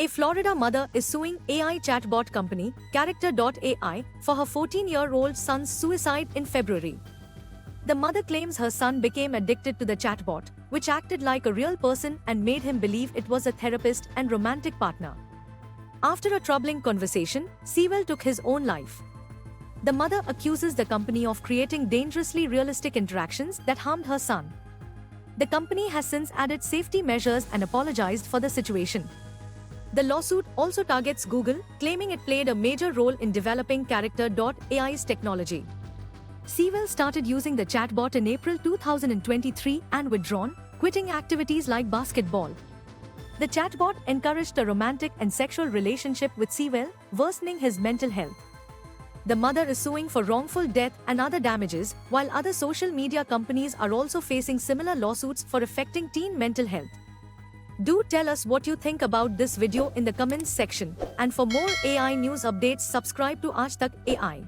A Florida mother is suing AI chatbot company Character.AI for her 14-year-old son's suicide in February. The mother claims her son became addicted to the chatbot, which acted like a real person and made him believe it was a therapist and romantic partner. After a troubling conversation, Sewell took his own life. The mother accuses the company of creating dangerously realistic interactions that harmed her son. The company has since added safety measures and apologized for the situation. The lawsuit also targets Google, claiming it played a major role in developing Character.AI's technology. Sewell started using the chatbot in April 2023 and withdrawn, quitting activities like basketball. The chatbot encouraged a romantic and sexual relationship with Sewell, worsening his mental health. The mother is suing for wrongful death and other damages, while other social media companies are also facing similar lawsuits for affecting teen mental health. Do tell us what you think about this video in the comments section, and for more AI news updates subscribe to AajTak AI.